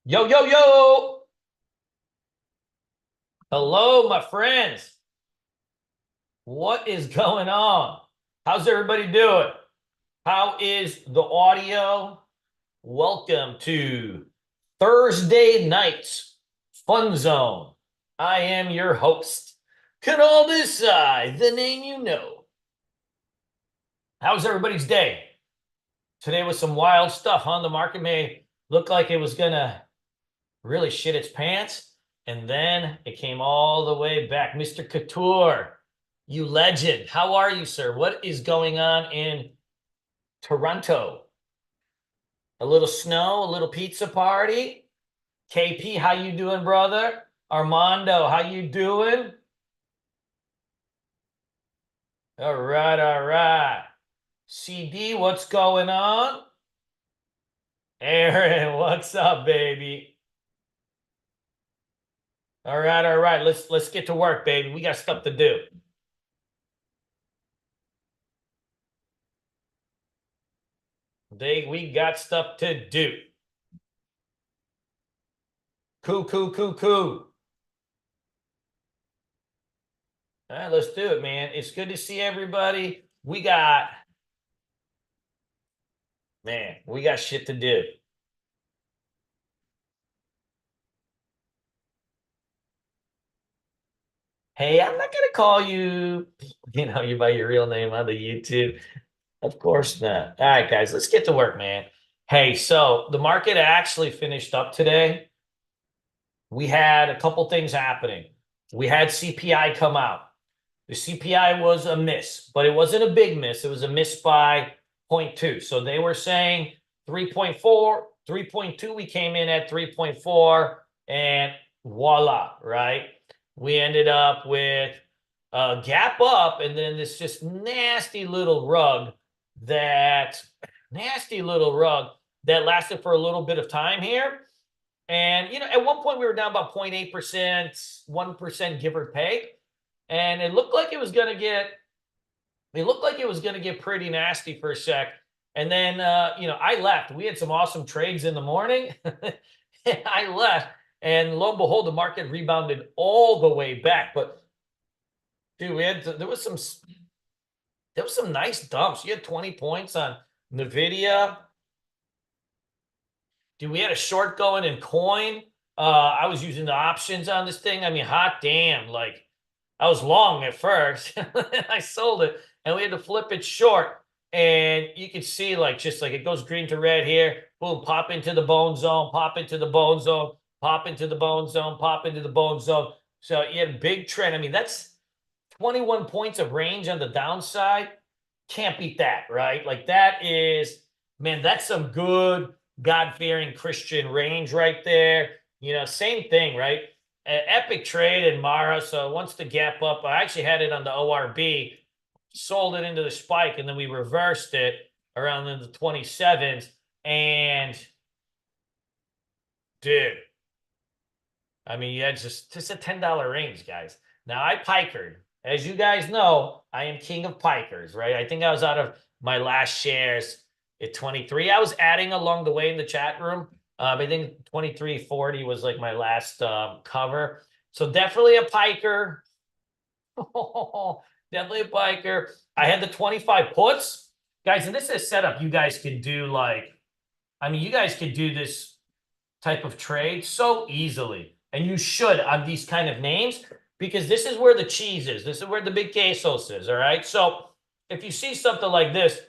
Yo, yo, yo. Hello, my friends. What is going on? How's everybody doing? How is the audio? Welcome to Thursday night's Fun Zone. I am your host. Can all decide the name you know. How's everybody's day? Today was some wild stuff, huh? The market may look like it was gonna really shit its pants. And then it came all the way back. Mr. Couture, you legend. How are you, sir? What is going on in Toronto? A little snow, a little pizza party. KP, how you doing, brother? Armando, how you doing? All right, all right. CD, what's going on? Aaron, what's up, baby? All right, all right. Let's get to work, baby. We got stuff to do. We got stuff to do. Coo, coo, coo, coo. All right, let's do it, man. It's good to see everybody. We got shit to do. Hey, I'm not gonna call you, you by your real name on the YouTube. Of course not. All right, guys, let's get to work, man. Hey, so the market actually finished up today. We had a couple things happening. We had CPI come out. The CPI was a miss, but it wasn't a big miss. It was a miss by 0.2. So they were saying 3.4, 3.2. We came in at 3.4, and voila, right? We ended up with a gap up, and then this just that nasty little rug that lasted for a little bit of time here. And, at one point we were down about 0.8%, 1%, give or take. And it looked like it was going to get pretty nasty for a sec. And then, I left. We had some awesome trades in the morning. And I left. And lo and behold, the market rebounded all the way back. But, dude, there was some nice dumps. You had 20 points on NVIDIA. Dude, we had a short going in coin. I was using the options on this thing. I mean, hot damn. Like, I was long at first. I sold it, and we had to flip it short. And you can see, just like it goes green to red here. Boom, pop into the bone zone, pop into the bone zone, pop into the bone zone, pop into the bone zone. So you had a big trend. I mean, that's 21 points of range on the downside. Can't beat that, right? Like, that's some good God-fearing Christian range right there. Same thing, right? Epic trade in Mara. So once the gap up, I actually had it on the ORB, sold it into the spike, and then we reversed it around in the 27s. And dude, I mean, yeah, just a $10 range, guys. Now I pikered. As you guys know, I am king of pikers, right? I think I was out of my last shares at 23. I was adding along the way in the chat room. I think 23.40 was like my last cover. So definitely a piker. Definitely a piker. I had the 25 puts. Guys, and this is a setup you guys could do you guys could do this type of trade so easily. And you should on these kind of names, because this is where the cheese is. This is where the big quesos is, all right? So if you see something like this,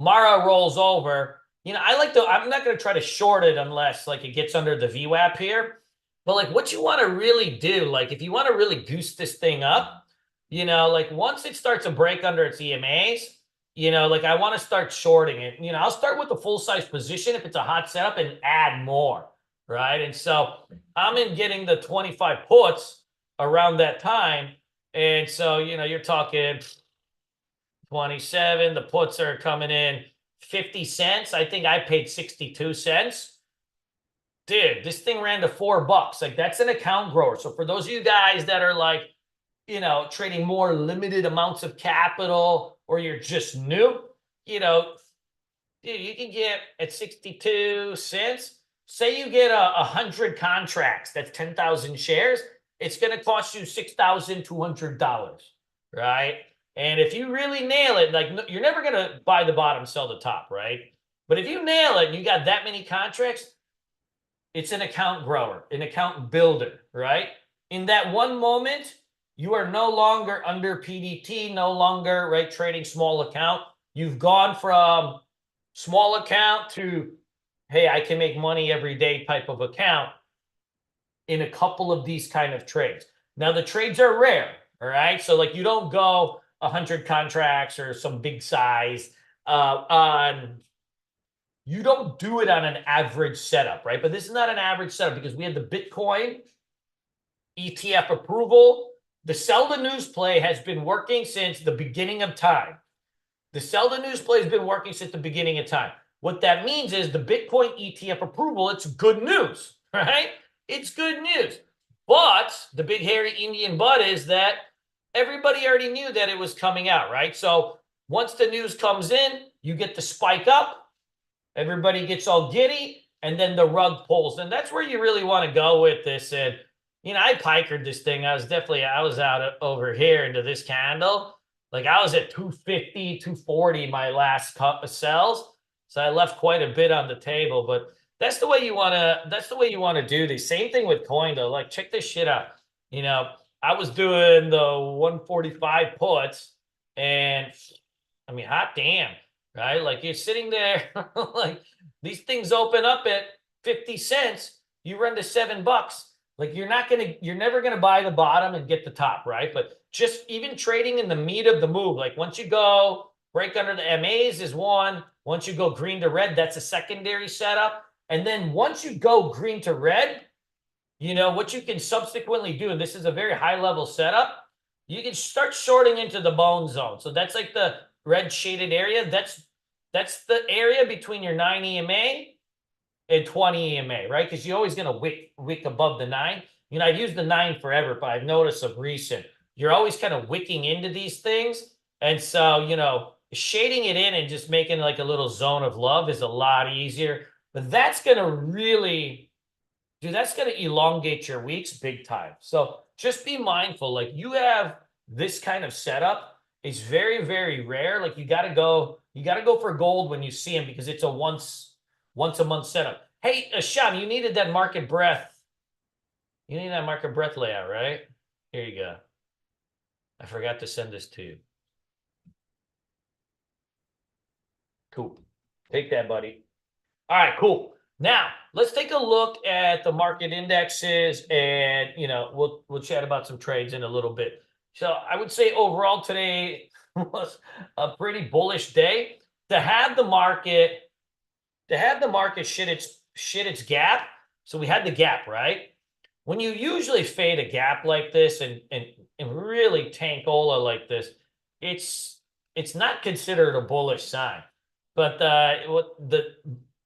Mara rolls over. I'm not going to try to short it unless it gets under the VWAP here. But what you want to really do, if you want to really goose this thing up, once it starts to break under its EMAs, I want to start shorting it. I'll start with the full size position if it's a hot setup and add more, right? And so I'm in getting the 25 puts around that time. And so, you're talking 27. The puts are coming in 50 cents. I think I paid 62 cents. Dude, this thing ran to $4. That's an account grower. So for those of you guys that are trading more limited amounts of capital, or you're just new, dude, you can get at 62 cents. say you get 100 contracts, that's 10,000 shares, it's going to cost you $6,200, right? And if you really nail it, like you're never going to buy the bottom, sell the top, right? But if you nail it and you got that many contracts, it's an account grower, an account builder, right? In that one moment, you are no longer under PDT, no longer, right, trading small account. You've gone from small account to, hey, I can make money every day type of account in a couple of these kind of trades. Now, the trades are rare, all right? So, like, you don't go 100 contracts or some big size on, you don't do it on an average setup, right? But this is not an average setup because we had the Bitcoin ETF approval. The sell the news play has been working since the beginning of time. The sell the news play has been working since the beginning of time. What that means is the Bitcoin ETF approval, it's good news, right? It's good news. But the big hairy Indian butt is that everybody already knew that it was coming out, right? So once the news comes in, you get the spike up, everybody gets all giddy, and then the rug pulls. And that's where you really want to go with this. And, you know, I pikered this thing. I was out over here into this candle. Like I was at 250, 240 my last cup of sells. So I left quite a bit on the table, but that's the way you want to do these. Same thing with coin though. Like check this shit out. You know, I was doing the 145 puts and I mean, hot damn, right? Like you're sitting there like these things open up at 50 cents, you run to $7. Like you're never gonna buy the bottom and get the top, right? But just even trading in the meat of the move, like once you go break under the MAs is one. Once you go green to red, that's a secondary setup. And then once you go green to red, you know, what you can subsequently do, and this is a very high level setup, you can start shorting into the bone zone. So that's like the red shaded area. That's the area between your 9 EMA and 20 EMA, right? Because you're always going to wick above the 9. You know, I've used the 9 forever, but I've noticed of recent, you're always kind of wicking into these things. And so, you know, shading it in and just making like a little zone of love is a lot easier. But that's going to really, dude, that's going to elongate your weeks big time. So just be mindful. Like you have this kind of setup. It's very, very rare. Like you got to go for gold when you see them because it's a once a month setup. Hey, Sham, you needed that market breadth. You need that market breadth layout, right? Here you go. I forgot to send this to you. Cool. Take that, buddy. All right, cool. Now, let's take a look at the market indexes and, you know, we'll chat about some trades in a little bit. So I would say overall today was a pretty bullish day. To have the market shit its gap. So we had the gap, right? When you usually fade a gap like this and really tankola like this, it's not considered a bullish sign. But what the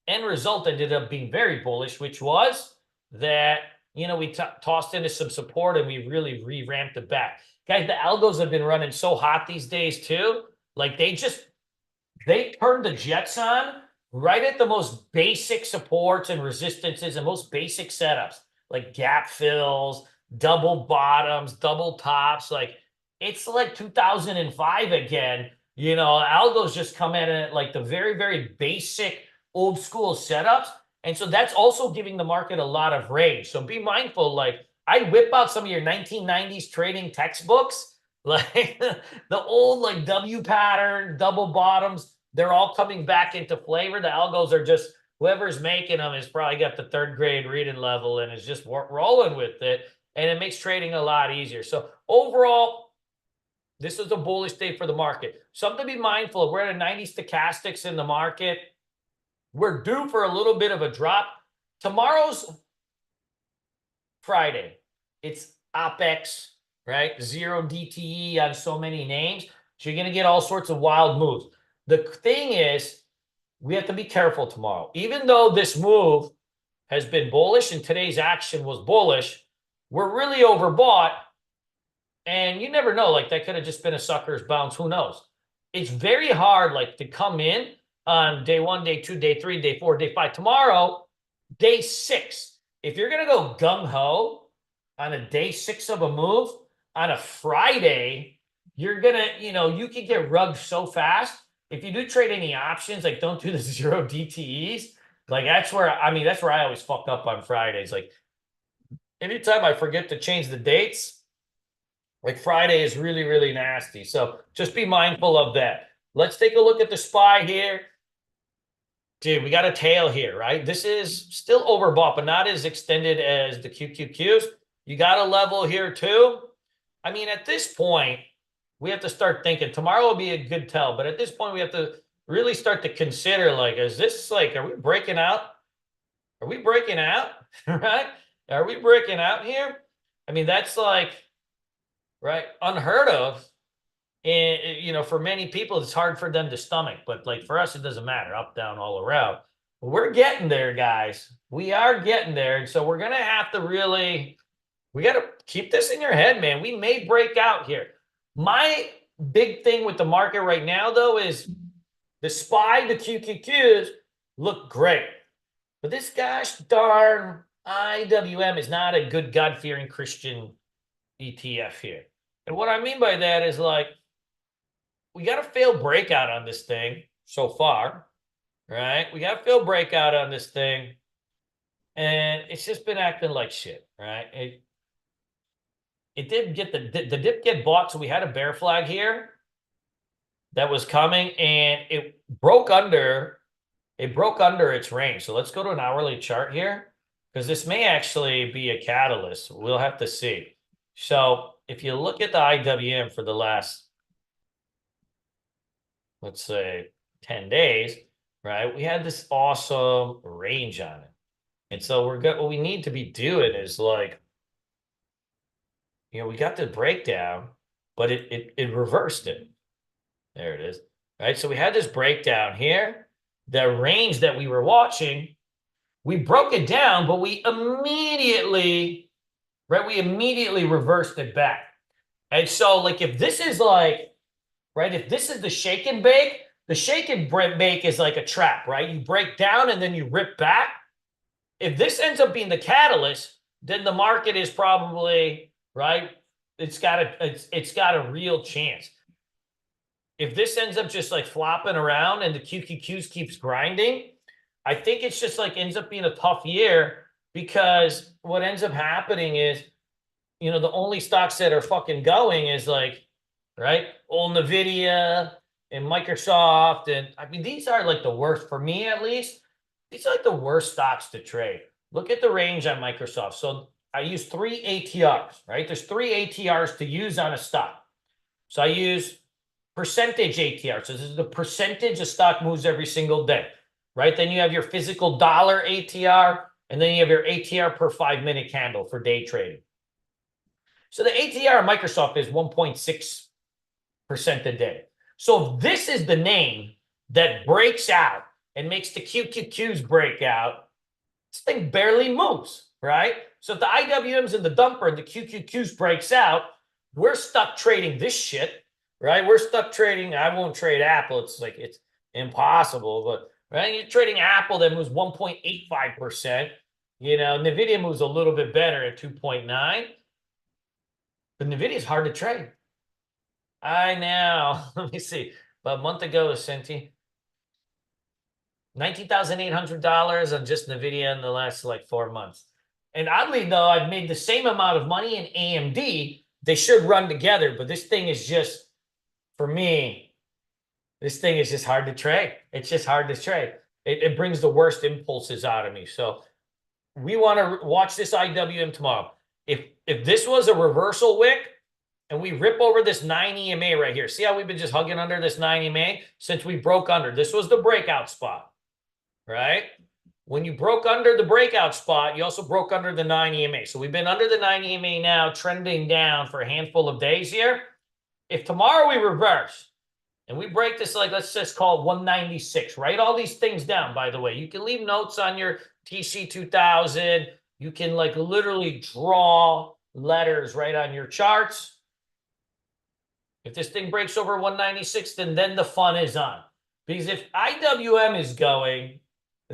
end result ended up being very bullish, which was that, you know, we tossed into some support and we really re-ramped it back. Guys, the algos have been running so hot these days too. Like they turned the jets on right at the most basic supports and resistances and most basic setups, like gap fills, double bottoms, double tops. Like it's like 2005 again. You know, algos just come in at like the very, very basic old school setups. And so that's also giving the market a lot of range. So be mindful. Like I whip out some of your 1990s trading textbooks, like the old like W pattern, double bottoms. They're all coming back into flavor. The algos are just, whoever's making them has probably got the 3rd grade reading level and is just rolling with it. And it makes trading a lot easier. So overall, this is a bullish day for the market. Something to be mindful of. We're at a 90 stochastics in the market. We're due for a little bit of a drop. Tomorrow's Friday. It's OPEX, right? 0 DTE on so many names. So you're going to get all sorts of wild moves. The thing is, we have to be careful tomorrow. Even though this move has been bullish and today's action was bullish, we're really overbought. And you never know, like that could have just been a sucker's bounce. Who knows? It's very hard, like to come in on day 1, day 2, day 3, day 4, day 5. Tomorrow, day 6. If you're going to go gung-ho on a day 6 of a move, on a Friday, you're going to, you can get rugged so fast. If you do trade any options, like don't do the 0 DTEs. Like that's where I always fuck up on Fridays. Like anytime I forget to change the dates, like Friday is really, really nasty. So just be mindful of that. Let's take a look at the SPY here. Dude, we got a tail here, right? This is still overbought, but not as extended as the QQQs. You got a level here too. I mean, at this point, we have to start thinking. Tomorrow will be a good tell, but at this point, we have to really start to consider, like, is this like, are we breaking out? Are we breaking out? Right? Are we breaking out here? I mean, that's like, right, unheard of. And for many people, it's hard for them to stomach, but like for us, it doesn't matter, up, down, all around. But we're getting there, guys. We are getting there. And so we're going to have to we got to keep this in your head, man. We may break out here. My big thing with the market right now, though, is the SPY, the QQQs look great. But this gosh darn IWM is not a good God-fearing Christian ETF here. And what I mean by that is like, we got a failed breakout on this thing so far, right? We got a failed breakout on this thing, and it's just been acting like shit, right? It did get the dip get bought, so we had a bear flag here that was coming, and it broke under its range. So let's go to an hourly chart here, because this may actually be a catalyst. We'll have to see. So if you look at the IWM for the last, let's say 10 days, right? We had this awesome range on it. And so what we need to be doing is like, we got the breakdown, but it reversed it. There it is. Right. So we had this breakdown here. The range that we were watching, we broke it down, but we immediately reversed it back. And so like if this is like, right, if this is the shake and bake, the shake and bake is like a trap, right? You break down and then you rip back. If this ends up being the catalyst, then the market is probably, right, it's got a real chance. If this ends up just like flopping around and the QQQs keeps grinding, I think it's just like ends up being a tough year, because what ends up happening is, the only stocks that are fucking going is like, right, old NVIDIA and Microsoft. And I mean, these are like the worst, for me at least, these are like the worst stocks to trade. Look at the range on Microsoft. So I use 3 ATRs, right? There's 3 ATRs to use on a stock. So I use percentage ATR. So this is the percentage a stock moves every single day, right? Then you have your physical dollar ATR, and then you have your ATR per 5-minute candle for day trading. So the ATR of Microsoft is 1.6% a day. So if this is the name that breaks out and makes the QQQs break out, this thing barely moves, right? So if the IWMs in the dumper and the QQQs breaks out, we're stuck trading this shit, right? We're stuck trading. I won't trade Apple. It's like, it's impossible, but right, you're trading Apple that moves 1.85%. NVIDIA moves a little bit better at 2.9. But NVIDIA is hard to trade. I know. Let me see. About a month ago, Senti, $19,800 on just NVIDIA in the last like 4 months. And oddly, though, I've made the same amount of money in AMD. They should run together, but this thing is just, for me, this thing is just hard to trade. It's just hard to trade. It brings the worst impulses out of me. So we want to watch this IWM tomorrow. If this was a reversal wick and we rip over this 9 EMA right here, see how we've been just hugging under this 9 EMA since we broke under? This was the breakout spot, right? When you broke under the breakout spot, you also broke under the 9 EMA. So we've been under the 9 EMA now, trending down for a handful of days here. If tomorrow we reverse and we break this, like, let's just call it 196, write all these things down, by the way. You can leave notes on your TC2000. You can like literally draw letters right on your charts. If this thing breaks over 196, then the fun is on. Because if IWM is going,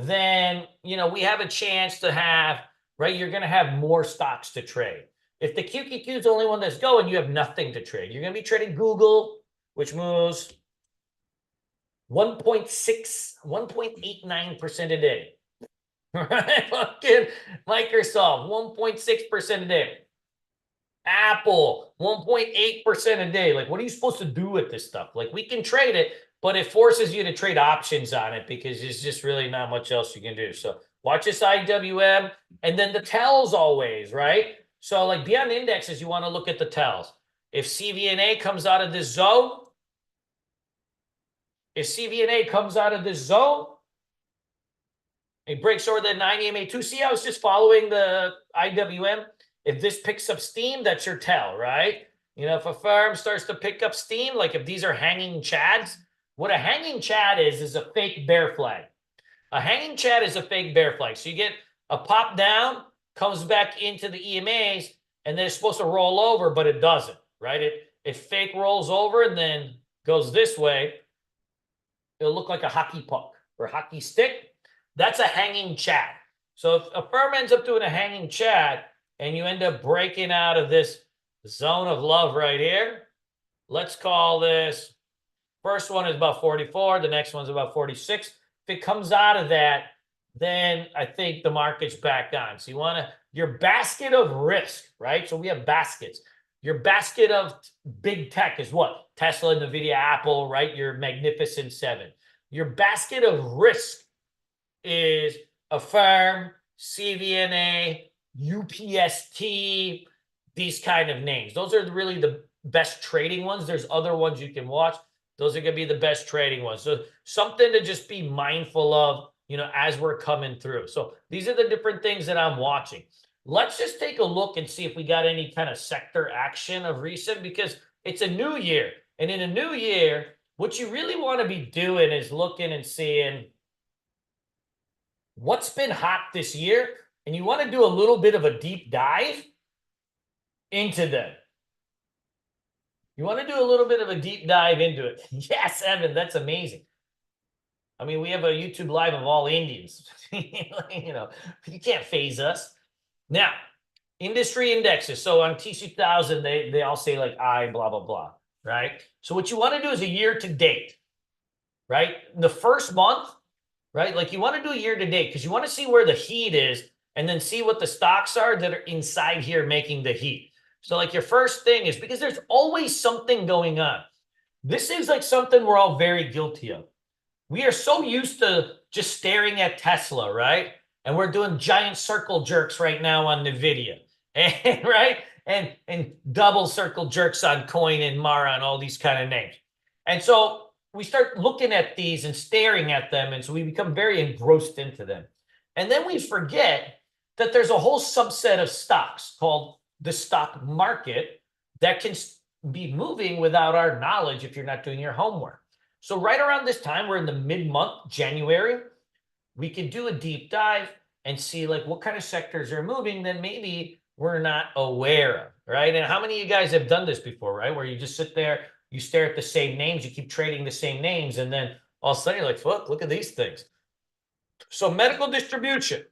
then, we have a chance to have, right? You're going to have more stocks to trade. If the QQQ is the only one that's going, you have nothing to trade. You're going to be trading Google, which moves 1.89% a day. Right? Fucking Microsoft, 1.6% a day. Apple, 1.8% a day. Like, what are you supposed to do with this stuff? Like, we can trade it, but it forces you to trade options on it because there's just really not much else you can do. So watch this IWM and then the tells always, right? So like beyond indexes, you want to look at the tells. If CVNA comes out of this zone, it breaks over the 90 MA2. See, I was just following the IWM. If this picks up steam, that's your tell, right? If a firm starts to pick up steam, like if these are hanging chads, what a hanging chad is a fake bear flag. A hanging chad is a fake bear flag. So you get a pop down, comes back into the EMAs, and then it's supposed to roll over, but it doesn't, right? It fake rolls over and then goes this way. It'll look like a hockey puck or hockey stick. That's a hanging chad. So if a firm ends up doing a hanging chad and you end up breaking out of this zone of love right here, let's call this, first one is about 44, the next one's about 46. If it comes out of that, then I think the market's back on. So you want to, your basket of risk, right? So we have baskets. Your basket of big tech is what? Tesla, NVIDIA, Apple, right? Your magnificent seven. Your basket of risk is Affirm, CVNA, UPST, these kind of names. Those are really the best trading ones. There's other ones you can watch. Those are going to be the best trading ones. So something to just be mindful of, as we're coming through. So these are the different things that I'm watching. Let's just take a look and see if we got any kind of sector action of recent, because it's a new year. And in a new year, what you really want to be doing is looking and seeing what's been hot this year. And you want to do a little bit of a deep dive into them. You want to do a little bit of a deep dive into it. Yes, Evan, that's amazing. I mean, we have a YouTube live of all Indians. You can't phase us. Now, industry indexes. So on T2000, they all say like I blah, blah, blah, right? So what you want to do is a year to date, right? The first month, right? Like you want to do a year to date because you want to see where the heat is and then see what the stocks are that are inside here making the heat. So like your first thing is, because there's always something going on. This is like something we're all very guilty of. We are so used to just staring at Tesla, right? And we're doing giant circle jerks right now on NVIDIA, and right? And double circle jerks on Coin and Mara and all these kind of names. And so we start looking at these and staring at them, and so we become very engrossed into them. And then we forget that there's a whole subset of stocks called the stock market that can be moving without our knowledge if you're not doing your homework. So right around this time, we're in the mid-month, January, we could do a deep dive and see like what kind of sectors are moving that maybe we're not aware of, right? And how many of you guys have done this before, right? Where you just sit there, you stare at the same names, you keep trading the same names, and then all of a sudden you're like, look at these things. So medical distribution,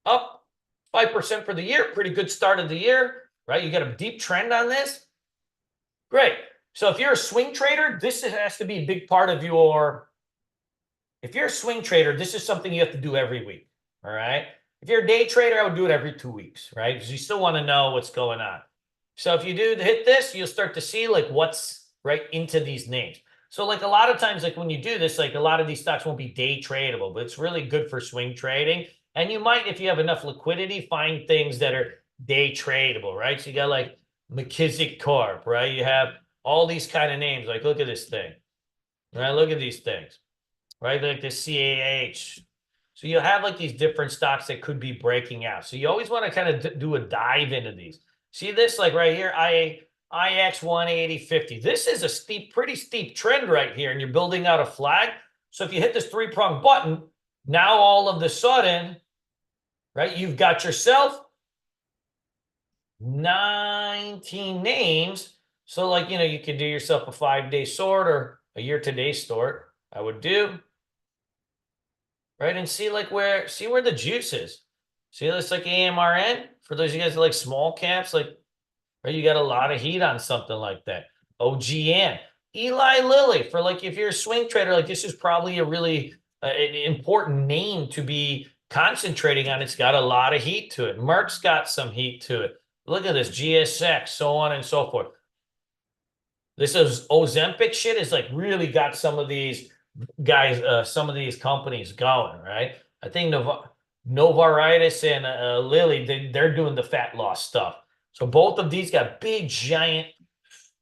up 5% for the year, pretty good start of the year, right? You got a deep trend on this. Great. So if you're a swing trader, this has to be a big part of your, if you're a swing trader, this is something you have to do every week, all right? If you're a day trader, I would do it every 2 weeks, right? Because you still want to know what's going on. So if you do hit this, you'll start to see like what's right into these names. So like a lot of times, like when you do this, like a lot of these stocks won't be day tradable, but it's really good for swing trading. And you might, if you have enough liquidity, find things that are day tradable, right? So you got like McKissick Corp, right? You have all these kind of names. Like, look at this thing, right? Look at these things, right? Like the CAH. So you'll have like these different stocks that could be breaking out. So you always want to kind of do a dive into these. See this, like right here, IX 180.50. This is a steep, pretty steep trend right here, and you're building out a flag. So if you hit this three-prong button, now all of the sudden, right, you've got yourself 19 names. So like, you could do yourself a 5-day sort or a year-to-day sort. I would do right? And see like see where the juice is. See this like AMRN for those of you guys that like small caps, like right, you got a lot of heat on something like that. OGN, Eli Lilly for like if you're a swing trader, like this is probably a really an important name to be concentrating on. It's got a lot of heat to it. Merck's got some heat to it. Look at this GSX, so on and so forth. This is Ozempic shit is like really got some of these guys, some of these companies going, right? I think Novartis and Lilly, they're doing the fat loss stuff. So both of these got big, giant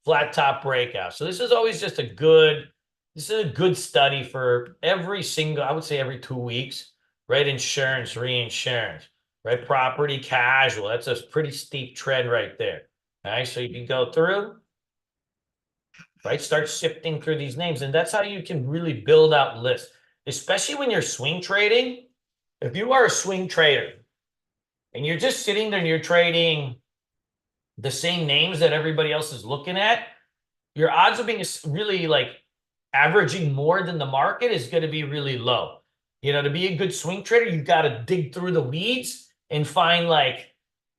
flat top breakouts. So this is always just this is a good study for every single, I would say every 2 weeks, right? Insurance, reinsurance, right? Property, casual. That's a pretty steep trend right there. All right, so you can go through, right? Start sifting through these names. And that's how you can really build out lists, especially when you're swing trading. If you are a swing trader and you're just sitting there and you're trading the same names that everybody else is looking at, your odds of being really like averaging more than the market is going to be really low. To be a good swing trader, you got to dig through the weeds and find like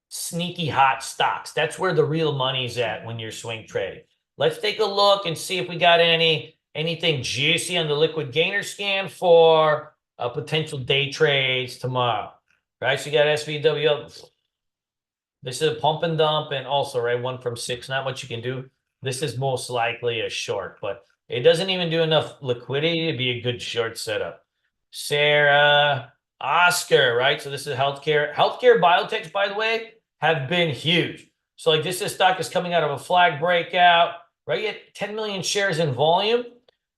sneaky hot stocks. That's where the real money's at when you're swing trading. Let's take a look and see if we got anything juicy on the liquid gainer scan for potential day trades tomorrow. Right, so you got SVW. This is a pump and dump, and also, right, 1 from 6, not much you can do. This is most likely a short, but it doesn't even do enough liquidity to be a good short setup. Sarah, Oscar, right? So this is healthcare. Healthcare biotechs, by the way, have been huge. So like this stock is coming out of a flag breakout, right? You get 10 million shares in volume.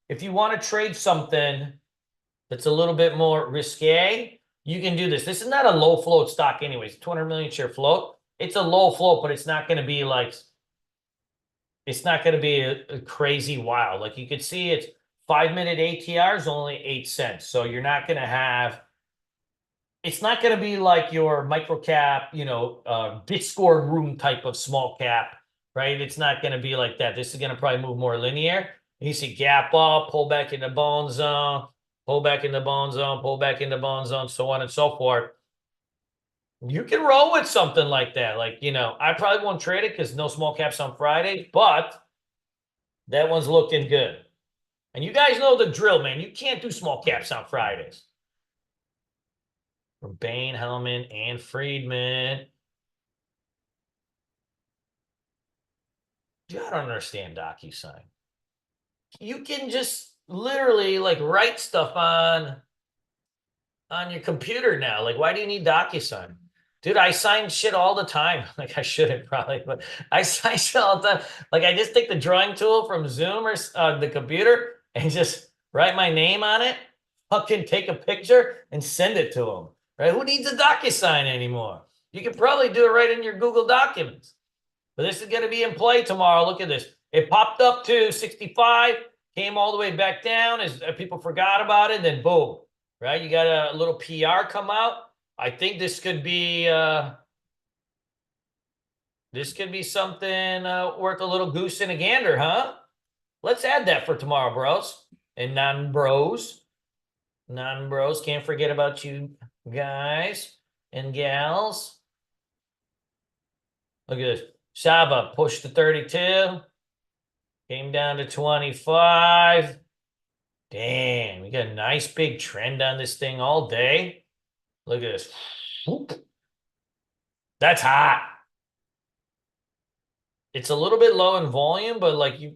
If you want to trade something that's a little bit more risque, you can do this. This is not a low float stock anyways, 200 million share float. It's a low float, but it's not going to be like, it's not going to be a crazy wild. Like you could see it's 5-minute ATR is only 8 cents. So you're not going to have, it's not going to be like your micro cap, Discord room type of small cap, right? It's not going to be like that. This is going to probably move more linear. You see gap up, pull back in the bone zone, pull back in the bone zone, pull back in the bone zone, so on and so forth. You can roll with something like that. Like, I probably won't trade it because no small caps on Friday, but that one's looking good. And you guys know the drill, man. You can't do small caps on Fridays. From Bain, Hellman, and Friedman. I don't understand DocuSign. You can just literally like write stuff on your computer now. Like, why do you need DocuSign? Dude, I sign shit all the time. Like I shouldn't probably, but I sign shit all the time. Like I just take the drawing tool from Zoom or the computer and just write my name on it, fucking take a picture and send it to them. Right? Who needs a DocuSign anymore? You can probably do it right in your Google Documents. But this is going to be in play tomorrow. Look at this. It popped up to 65, came all the way back down as people forgot about it, and then boom, right? You got a little PR come out. I think this could be something worth a little goose and a gander, huh? Let's add that for tomorrow, bros and non-bros. Non-bros, can't forget about you guys and gals. Look at this. Shaba pushed to 32. Came down to 25. Damn, we got a nice big trend on this thing all day. Look at this. Whoop. That's hot. It's a little bit low in volume, but like it's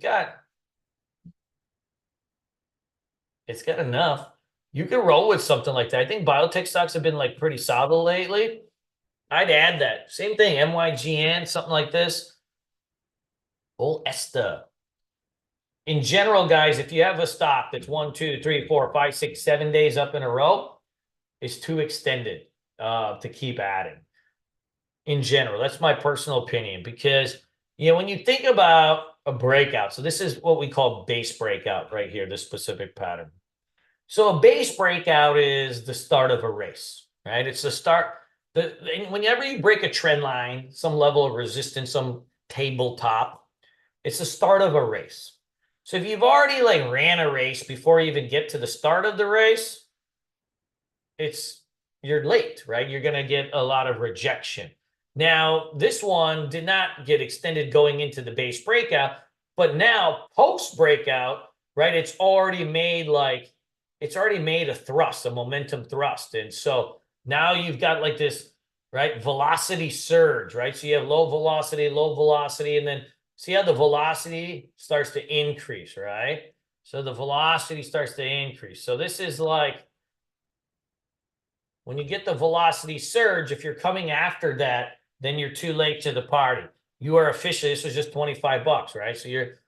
got enough. You can roll with something like that. I think biotech stocks have been like pretty solid lately. I'd add that. Same thing, MYGN, something like this. Oh, Esta. In general, guys, if you have a stock that's 1, 2, 3, 4, 5, 6, 7 days up in a row, it's too extended to keep adding. In general, that's my personal opinion, because when you think about a breakout, so this is what we call base breakout right here, this specific pattern. So a base breakout is the start of a race, right? It's the start. Whenever you break a trend line, some level of resistance, some tabletop, it's the start of a race. So if you've already like ran a race before you even get to the start of the race, you're late, right? You're going to get a lot of rejection. Now, this one did not get extended going into the base breakout, but now post breakout, right? It's already made a thrust, a momentum thrust. And so now you've got like this, right? Velocity surge, right? So you have low velocity, and then see how the velocity starts to increase, right? So the velocity starts to increase. So this is like when you get the velocity surge, if you're coming after that, then you're too late to the party. You are officially, this was just $25, right? So you're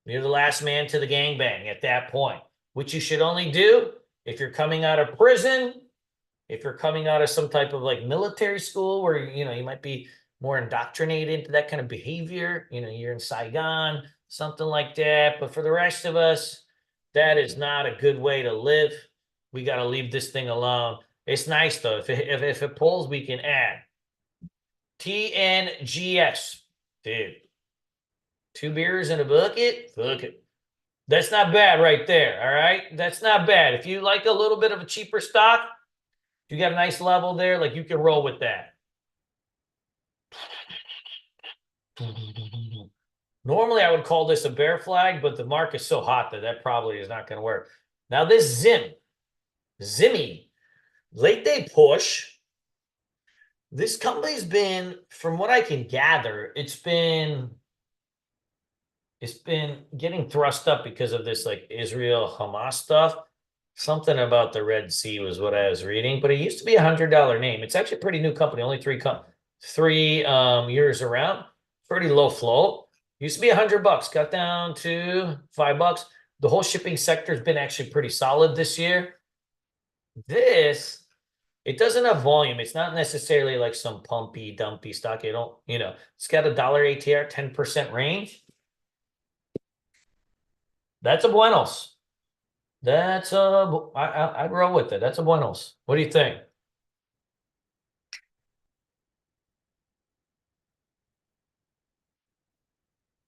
the last man to the gangbang at that point, which you should only do if you're coming out of prison, if you're coming out of some type of like military school where, you might be more indoctrinated into that kind of behavior. You're in Saigon, something like that. But for the rest of us, that is not a good way to live. We got to leave this thing alone. It's nice though. If it pulls, we can add. TNGS, dude. 2 beers in a bucket? Fuck it. That's not bad right there, all right? That's not bad. If you like a little bit of a cheaper stock, you got a nice level there, like you can roll with that. Normally, I would call this a bear flag, but the market's so hot that probably is not going to work. Now, this Zimmy, late day push. This company's been, from what I can gather, it's been getting thrust up because of this like Israel Hamas stuff. Something about the Red Sea was what I was reading, but it used to be $100 name. It's actually a pretty new company, only three years around. Pretty low float. Used to be $100, got down to $5. The whole shipping sector has been actually pretty solid this year. It doesn't have volume. It's not necessarily like some pumpy, dumpy stock. It's got a dollar ATR, 10% range. That's a buenos. I'd roll with it. That's a buenos. What do you think?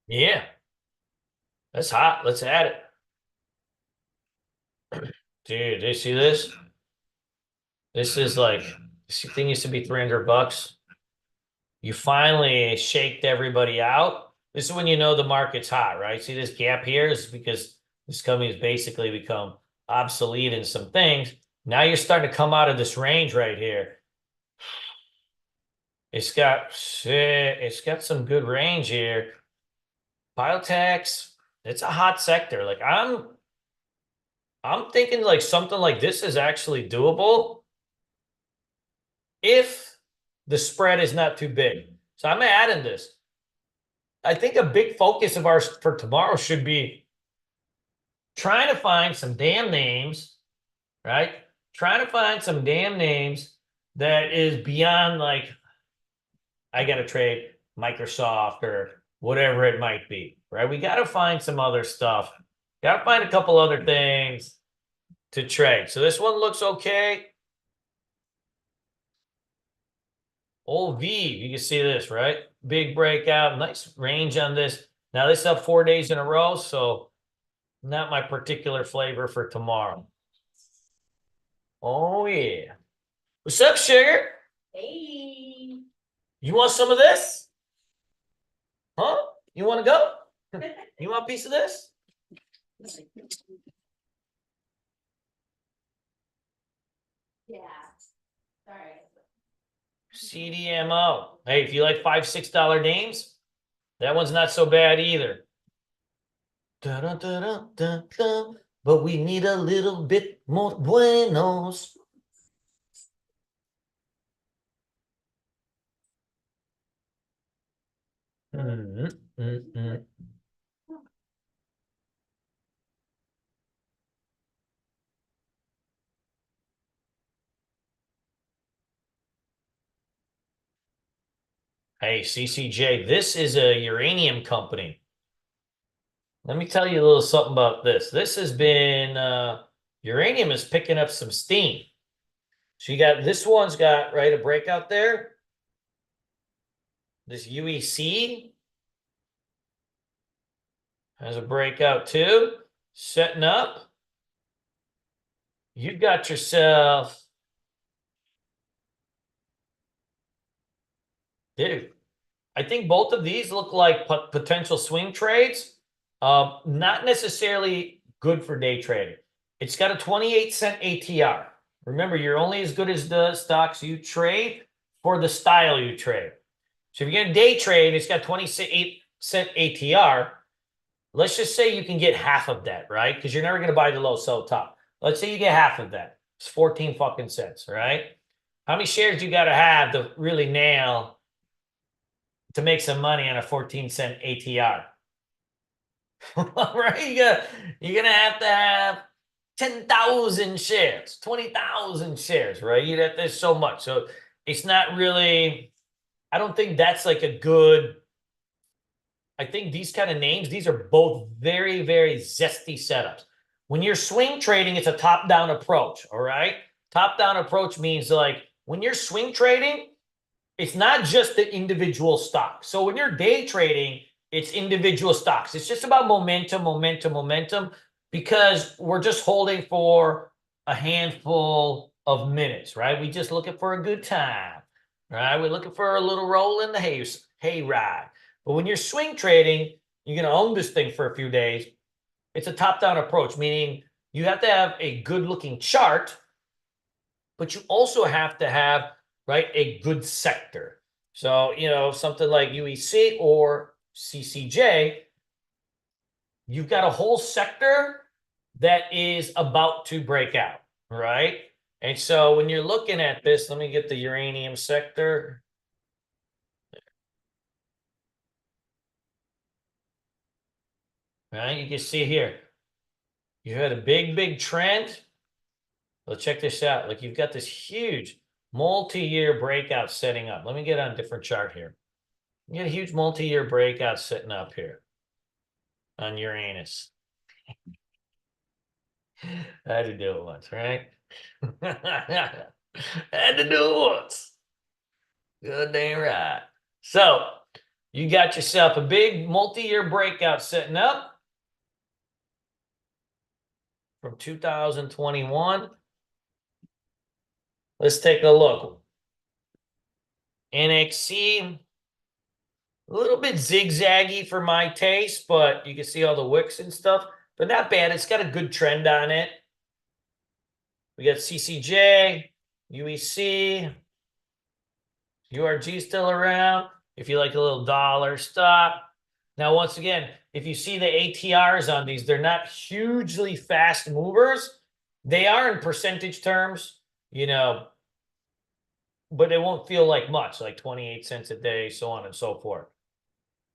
Yeah. That's hot. Let's add it. Dude, do you see this? This is like, this thing used to be $300. You finally shaked everybody out. This is when you know the market's hot, right? See this gap here is because this company has basically become obsolete in some things. Now you're starting to come out of this range right here. It's got some good range here. Biotechs, it's a hot sector. Like I'm thinking like something like this is actually doable if the spread is not too big. So I'm adding this. I think a big focus of ours for tomorrow should be trying to find some damn names, right? Trying to find some damn names that is beyond like, I got to trade Microsoft or whatever it might be, right? We got to find some other stuff. Got to find a couple other things to trade. So this one looks okay. Old V, you can see this, right? Big breakout, nice range on this. Now this is up 4 days in a row, so not my particular flavor for tomorrow. Oh yeah. What's up, sugar? Hey. You want some of this? Huh? You want to go? You want a piece of this? Yeah. Sorry. CDMO. Hey, if you like $5, $6 names, that one's not so bad either. Da, da, da, da, da, da. But we need a little bit more buenos. Hey, CCJ, this is a uranium company. Let me tell you a little something about this. This has been, uranium is picking up some steam. So you got, this one's got, right, a breakout there. This UEC has a breakout too, setting up. You got yourself Dude, I think both of these look like potential swing trades. Not necessarily good for day trading. It's got a 28-cent ATR. Remember, you're only as good as the stocks you trade for the style you trade. So if you're going to day trade, it's got 28-cent ATR. Let's just say you can get half of that, right? Because you're never going to buy the low, sell top. Let's say you get half of that. It's 14 fucking cents, right? How many shares you got to have to really nail to make some money on a 14-cent ATR? Right? You're gonna have to have 10,000 shares, 20,000 shares, right? There's so much. So it's not really, I don't think that's like a good, I think these kind of names, these are both very, very zesty setups. When you're swing trading, it's a top-down approach, all right? Top-down approach means like when you're swing trading, it's not just the individual stock. So when you're day trading, it's individual stocks. It's just about momentum, momentum, momentum, because we're just holding for a handful of minutes, right? We just looking for a good time, right? We're looking for a little roll in the hay ride. But when you're swing trading, you're going to own this thing for a few days. It's a top-down approach, meaning you have to have a good-looking chart, but you also have to have, right, a good sector. So, something like UEC or CCJ, you've got a whole sector that is about to break out, right? And so when you're looking at this, let me get the uranium sector. Right, you can see here, you had a big, big trend. Well, check this out. Like you've got this huge multi-year breakout setting up. Let me get on a different chart here. You get a huge multi-year breakout setting up here on Uranus. I had to do it once, right? I had to do it once. Good damn right. So you got yourself a big multi-year breakout setting up from 2021. Let's take a look. NXC, a little bit zigzaggy for my taste, but you can see all the wicks and stuff, but not bad. It's got a good trend on it. We got CCJ, UEC, URG still around. If you like a little dollar stock. Now, once again, if you see the ATRs on these, they're not hugely fast movers. They are in percentage terms, but it won't feel like much, like 28 cents a day, so on and so forth.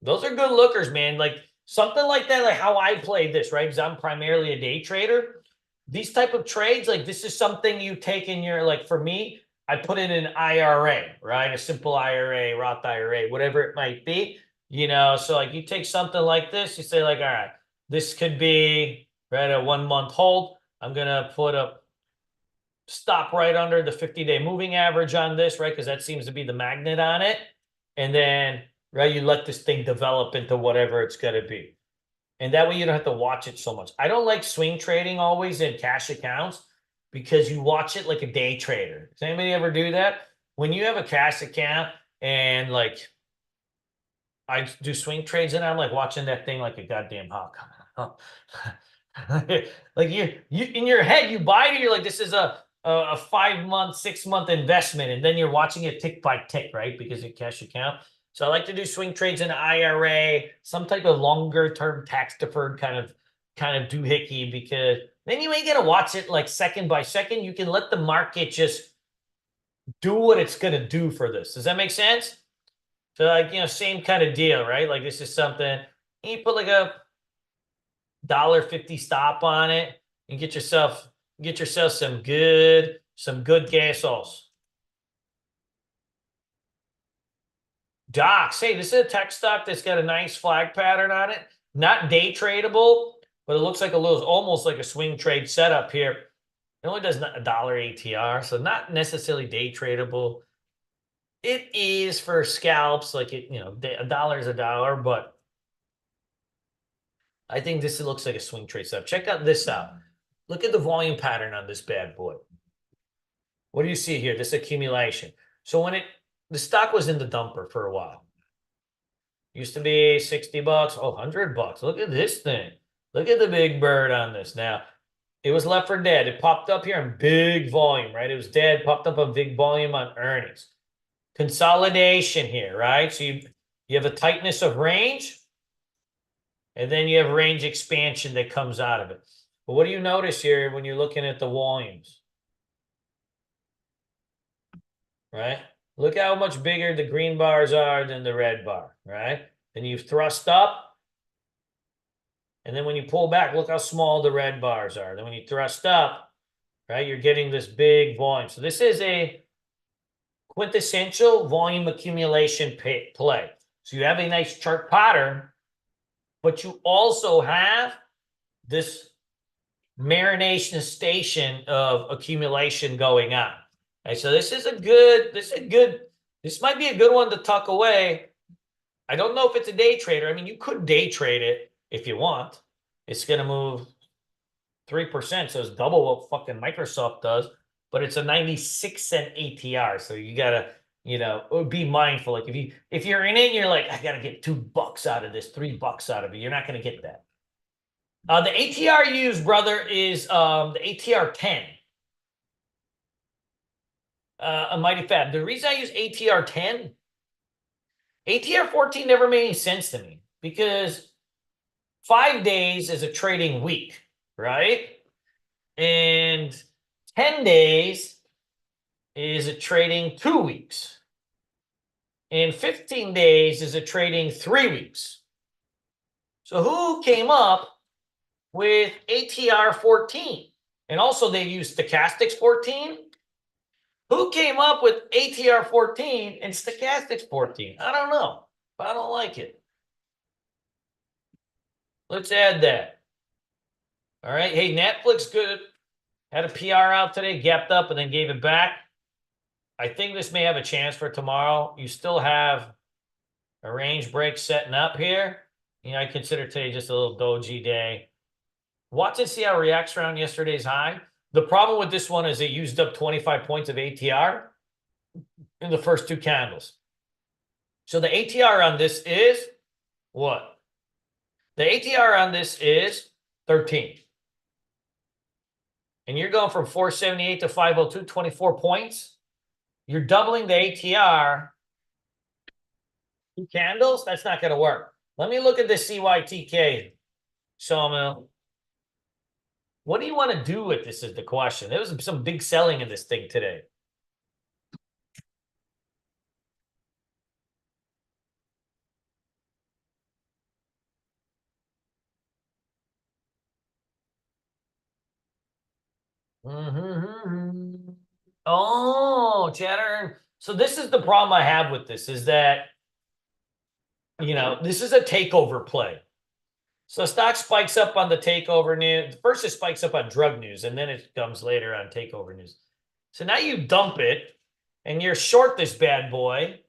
Those are good lookers, man. Like something like that, like how I played this, right? Because I'm primarily a day trader. These type of trades, like this is something you take in your, like for me, I put it in an IRA, right? A simple IRA, Roth IRA, whatever it might be, So like you take something like this, you say like, all right, this could be right a 1 month hold. I'm gonna put a stop right under the 50-day moving average on this, right? Because that seems to be the magnet on it. And then, right, you let this thing develop into whatever it's going to be. And that way you don't have to watch it so much. I don't like swing trading always in cash accounts because you watch it like a day trader. Does anybody ever do that? When you have a cash account and like I do swing trades and I'm like watching that thing like a goddamn hawk. Like you in your head, you buy it, you're like, this is a 5 month, 6 month investment, and then you're watching it tick by tick, right? Because it's cash account. So I like to do swing trades in IRA, some type of longer term tax deferred kind of doohickey, because then you ain't gonna watch it like second by second. You can let the market just do what it's gonna do for this. Does that make sense? So like, same kind of deal, right? Like this is something you put like a $1.50 stop on it and get yourself some good gas sauce. Docs, hey, this is a tech stock that's got a nice flag pattern on it. Not day tradable, but it looks like almost like a swing trade setup here. It only does a dollar ATR, so not necessarily day tradable. It is for scalps, like a dollar is a dollar, but I think this looks like a swing trade setup. Check out this out. Look at the volume pattern on this bad boy. What do you see here? This accumulation. So when it the stock was in the dumper for a while. Used to be 60 bucks, oh, $100. Look at this thing. Look at the big bird on this. Now, it was left for dead. It popped up here in big volume, right? It was dead, popped up a big volume on earnings. Consolidation here, right? So you have a tightness of range, and then you have range expansion that comes out of it. But what do you notice here when you're looking at the volumes? Right? Look how much bigger the green bars are than the red bar, right? Then you thrust up, and then when you pull back, look how small the red bars are. Then when you thrust up, right, you're getting this big volume. So this is a quintessential volume accumulation play. So you have a nice chart pattern, but you also have this marination station of accumulation going on. Okay, so this might be a good one to tuck away. I don't know if it's a day trader. I mean, you could day trade it if you want. It's going to move 3%, so it's double what fucking Microsoft does, but it's a 96-cent ATR. So you gotta, be mindful. Like if you're in it, and you're like, I gotta get $2 out of this, $3 out of it. You're not gonna get that. The ATR used, brother, is the ATR 10. A Mighty Fab. The reason I use ATR 10, ATR 14 never made any sense to me because 5 days is a trading week, right? And 10 days is a trading 2 weeks. And 15 days is a trading 3 weeks. So who came up with ATR 14? And also they used stochastics 14. Who came up with ATR 14 and stochastics 14? I don't know, but I don't like it. Let's add that. All right. Hey, Netflix good. Had a PR out today, gapped up, and then gave it back. I think this may have a chance for tomorrow. You still have a range break setting up here. I consider today just a little doji day. Watch and see how it reacts around yesterday's high. The problem with this one is it used up 25 points of ATR in the first 2 candles. So the ATR on this is what? The ATR on this is 13. And you're going from 478 to 502, 24 points. You're doubling the ATR. 2 candles? That's not going to work. Let me look at the CYTK, Sawmill. What do you want to do with this is the question. There was some big selling in this thing today. Oh, chatter. So this is the problem I have with this is that, this is a takeover play. So stock spikes up on the takeover news. First, it spikes up on drug news, and then it comes later on takeover news. So now you dump it, and you're short this bad boy,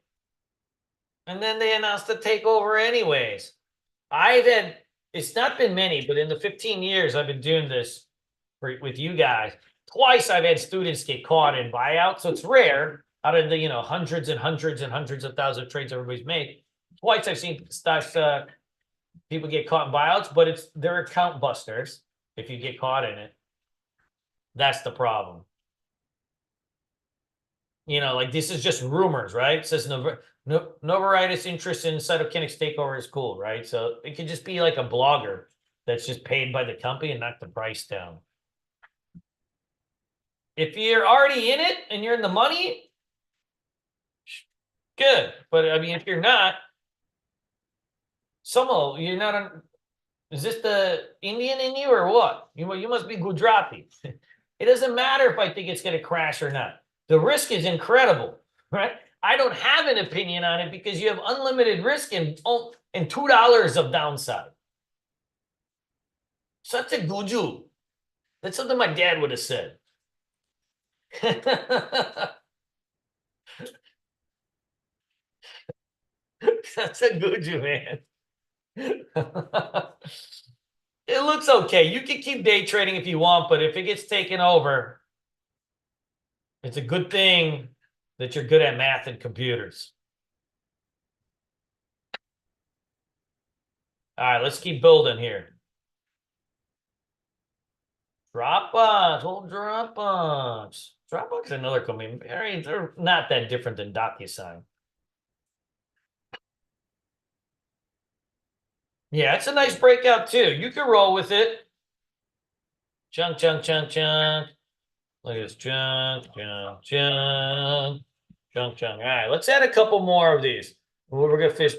and then they announce the takeover anyways. It's not been many, but in the 15 years I've been doing this with you guys, twice I've had students get caught in buyouts. So it's rare out of the, hundreds and hundreds and hundreds of thousands of trades everybody's made. Twice I've seen stocks, people get caught in buyouts, but they're account busters if you get caught in it. That's the problem. Like this is just rumors, right? It says Novaritis interest in cytokinic takeover is cool, right? So it could just be like a blogger that's just paid by the company and knock the price down. If you're already in it and you're in the money, good. But I mean, if you're not, you're not. Is this the Indian in you or what? You must be Gujarati. It doesn't matter if I think it's going to crash or not. The risk is incredible, right? I don't have an opinion on it because you have unlimited risk and $2 of downside. Such a guju. That's something my dad would have said. That's a guju, man. It looks okay. You can keep day trading if you want, but if it gets taken over, it's a good thing that you're good at math and computers. All right, let's keep building here. Dropbox, old Dropbox. Dropbox is another company. They're not that different than DocuSign. Yeah, it's a nice breakout too. You can roll with it. Chunk, chunk, chunk, chunk. Look at this. Chunk, chunk, chunk. Chunk, chunk. All right, let's add a couple more of these. We're going to fish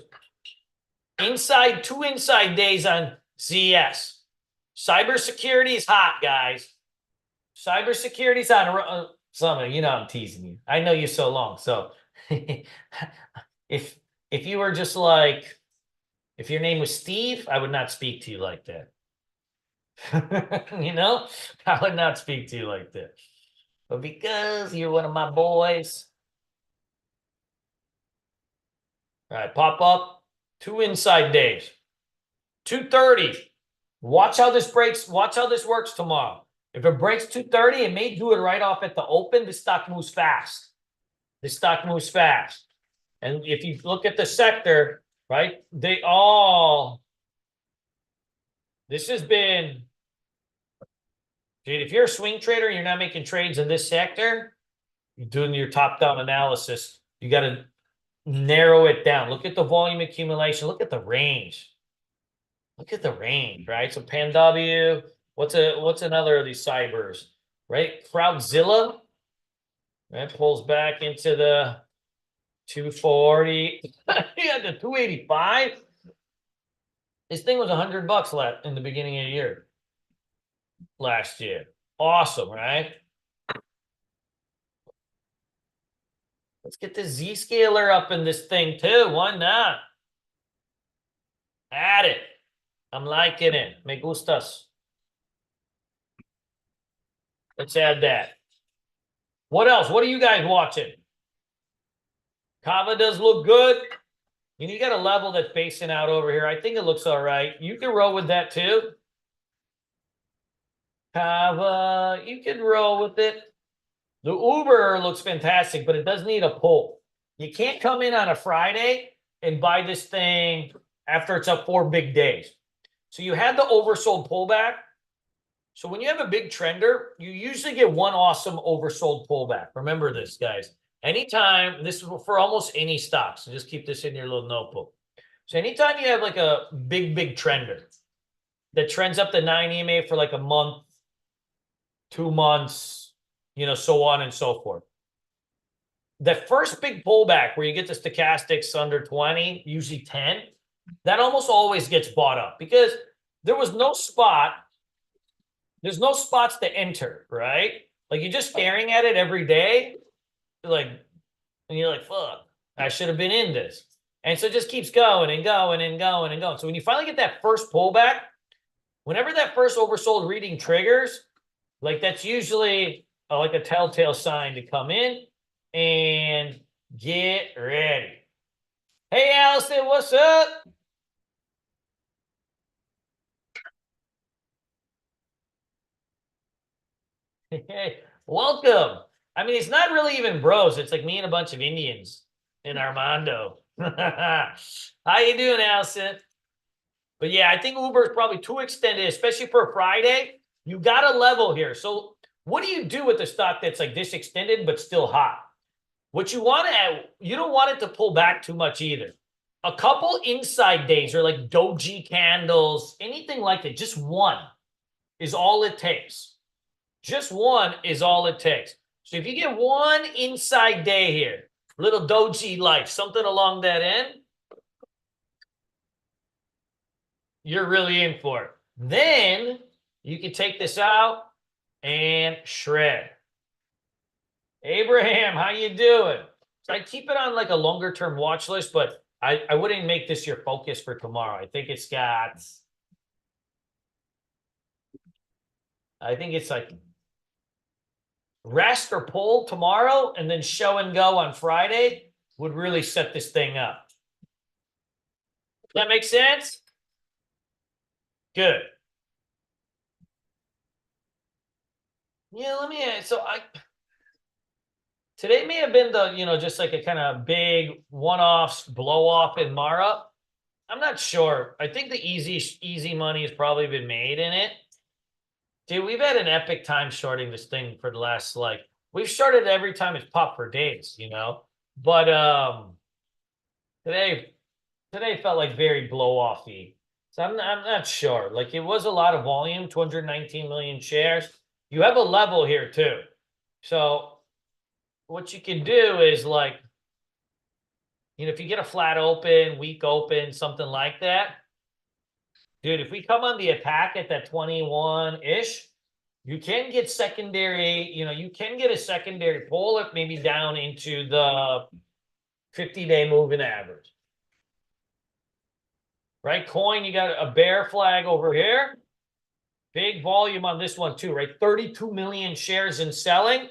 two inside days on ZS. Cybersecurity is hot, guys. Cybersecurity is on. Some, you know, I'm teasing you. I know you so long. So if you were just like, if your name was Steve, I would not speak to you like that. You know, I would not speak to you like that. But because you're one of my boys. All right, pop up. 2 inside days. 2:30. Watch how this breaks. Watch how this works tomorrow. If it breaks 2:30, it may do it right off at the open. The stock moves fast. The stock moves fast. And if you look at the sector, right, this has been, dude, if you're a swing trader and you're not making trades in this sector, you're doing your top-down analysis. You got to narrow it down. Look at the volume accumulation. Look at the range. Look at the range, right? So PanW, what's another of these cybers, right? Crowdzilla, that pulls back into the 240. Yeah, the 285. This thing was $100 left in the beginning of the year last year. Awesome, right? Let's get the Z-scaler up in this thing too. Why not? Add it. I'm liking it. Me gustas. Let's add that. What else? What are you guys watching? Kava does look good. You got a level that's basing out over here. I think it looks all right. You can roll with that too. Kava, you can roll with it. The Uber looks fantastic, but it does need a pull. You can't come in on a Friday and buy this thing after it's up 4 big days. So you had the oversold pullback. So when you have a big trender, you usually get one awesome oversold pullback. Remember this, guys. Anytime, this is for almost any stock, so just keep this in your little notebook. So anytime you have like a big trender that trends up the 9 EMA for like a month, 2 months, you know, so on and so forth. That first big pullback where you get the stochastics under 20, usually 10, that almost always gets bought up because there was no spot. There's no spots to enter, right? Like you're just staring at it every day. And you're like, fuck, I should have been in this. And so it just keeps going and going and going and going. So when you finally get that first pullback, whenever that first oversold reading triggers, like that's usually like a telltale sign to come in and get ready. Hey, Allison, what's up? Hey, welcome. I mean, it's not really even bros. It's like me and a bunch of Indians in Armando. How you doing, Allison? But yeah, I think Uber is probably too extended, especially for Friday. You got a level here. So what do you do with the stock that's like this extended but still hot? What you want to add, you don't want it to pull back too much either. A couple inside days or like doji candles, anything like that, just one is all it takes. Just one is all it takes. So if you get one inside day here, little doji life, something along that end, you're really in for it. Then you can take this out and shred. Abraham, how you doing? So I keep it on like a longer term watch list, but I wouldn't make this your focus for tomorrow. I think it's like rest or pull tomorrow and then show and go on Friday would really set this thing up. Does that make sense? Good. Yeah, let me, Today may have been the, just like a kind of big one-off blow off in Mara. I'm not sure. I think the easy money has probably been made in it. Dude, we've had an epic time shorting this thing for the last, like, we've shorted every time it's popped for days, But today felt like very blow-offy. So I'm not sure. Like, it was a lot of volume, 219 million shares. You have a level here too. So what you can do is, like, if you get a flat open, weak open, something like that, dude, if we come on the attack at that 21-ish, you can get secondary, you can get a secondary pull if maybe down into the 50-day moving average. Right? Coin, you got a bear flag over here. Big volume on this one too, right? 32 million shares in selling.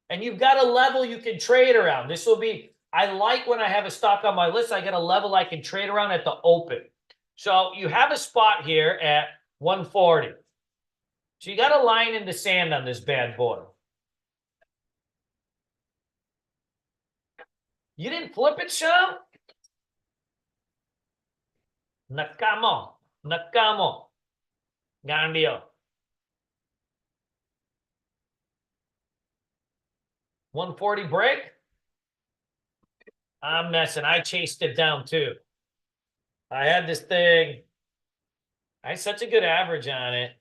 And you've got a level you can trade around. This will be, I like when I have a stock on my list, I get a level I can trade around at the open. So you have a spot here at 140. So you got a line in the sand on this bad boy. You didn't flip it, Sean? Nakamo. Nakamo. Gandio. 140 break? I'm messing. I chased it down too. I had this thing. I had such a good average on it.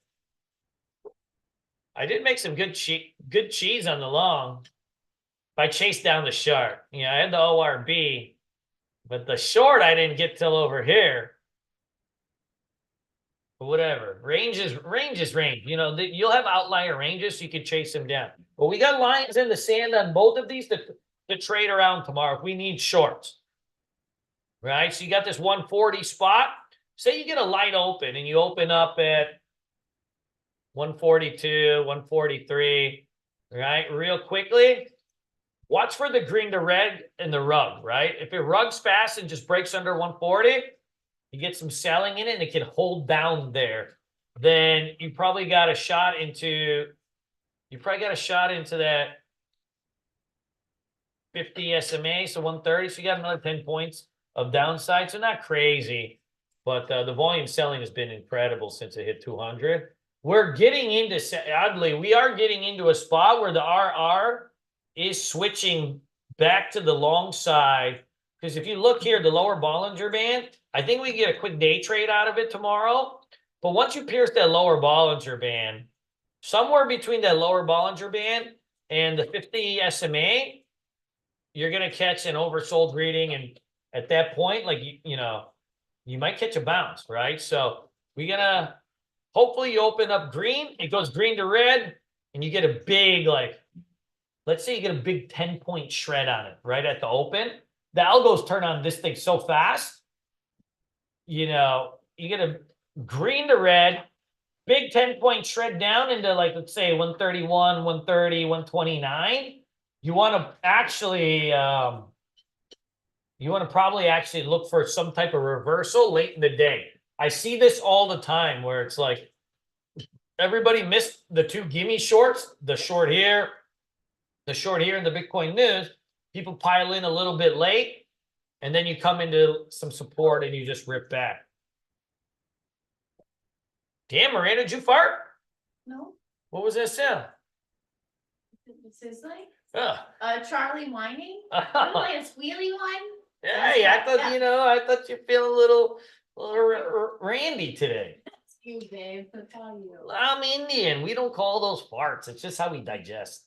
I did make some good cheese on the long. I chased down the short. I had the ORB, but the short I didn't get till over here. But whatever. Range is range. You'll have outlier ranges, so you can chase them down. But we got lines in the sand on both of these to trade around tomorrow if we need shorts. Right? So you got this 140 spot. Say you get a light open and you open up at 142, 143, right? Real quickly. Watch for the green to red and the rug, right? If it rugs fast and just breaks under 140, you get some selling in it and it can hold down there. Then you probably got a shot into that 50 SMA, so 130. So you got another 10 points of downside. So not crazy, but the volume selling has been incredible since it hit 200. We're getting into, oddly, we are getting into a spot where the RR is switching back to the long side. Because if you look here, the lower Bollinger Band, I think we can get a quick day trade out of it tomorrow. But once you pierce that lower Bollinger Band, somewhere between that lower Bollinger Band and the 50 SMA, you're going to catch an oversold reading. And at that point, like, you might catch a bounce, right? So we're going to, hopefully you open up green, it goes green to red, and you get a big, like, let's say you get a big 10-point shred on it right at the open. The algos turn on this thing so fast. You get a green to red, big 10-point shred down into, like, let's say 131, 130, 129. You want to actually, probably actually look for some type of reversal late in the day. I see this all the time where it's like everybody missed the two gimme shorts, the short here in the Bitcoin news. People pile in a little bit late, and then you come into some support and you just rip back. Damn, Miranda, did you fart? No. What was that sound? Sizzling? Oh. Charlie whining? Like a squealy one? Hey, I thought you feel a little randy today. That's you, babe. That's all you. I'm Indian. We don't call those farts. It's just how we digest.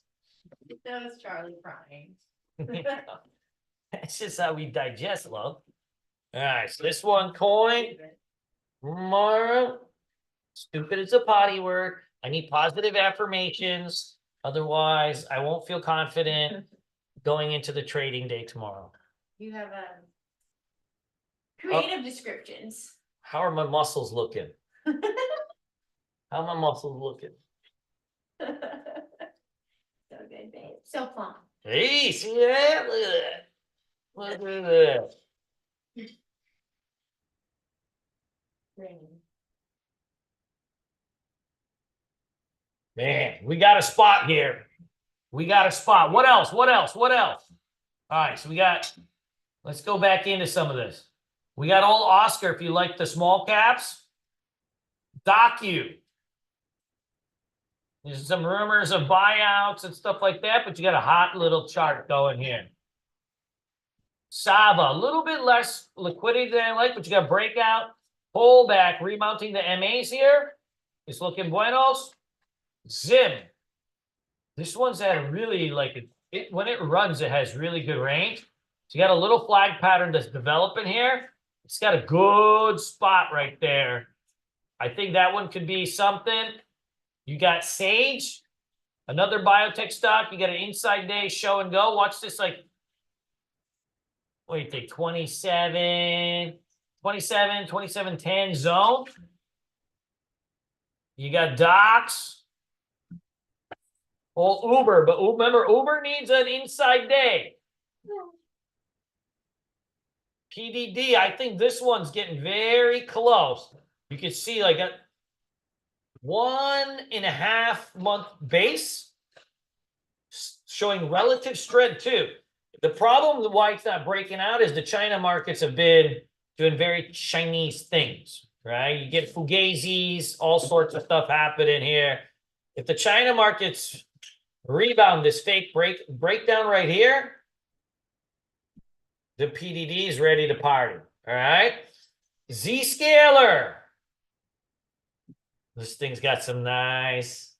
That was Charlie crying. That's just how we digest, love. All right, so this one, coin. Tomorrow. Stupid is a potty word. I need positive affirmations. Otherwise, I won't feel confident going into the trading day tomorrow. You have creative descriptions. How are my muscles looking? How are my muscles looking? So good, babe. So fun. Hey, see that? Look at that. Look at that. Man, we got a spot here. We got a spot. What else? What else? What else? All right, so we got, let's go back into some of this. We got old Oscar, if you like the small caps. Docu. There's some rumors of buyouts and stuff like that, but you got a hot little chart going here. Sava, a little bit less liquidity than I like, but you got breakout, pullback, remounting the MAs here. It's looking buenos. Zim. This one's had a really, like, when it runs, it has really good range. So you got a little flag pattern that's developing here. It's got a good spot right there. I think that one could be something. You got Sage, another biotech stock. You got an inside day show and go. Watch this, like, what do you think? 27, 27.10 zone. You got Docs. Well, Uber, but remember, Uber needs an inside day. PDD, I think this one's getting very close. You can see like a 1.5 month base showing relative strength too. The problem why it's not breaking out is the China markets have been doing very Chinese things, right? You get fugazis, all sorts of stuff happening here. If the China markets rebound this fake breakdown right here, the PDD is ready to party. All right. Zscaler. This thing's got some this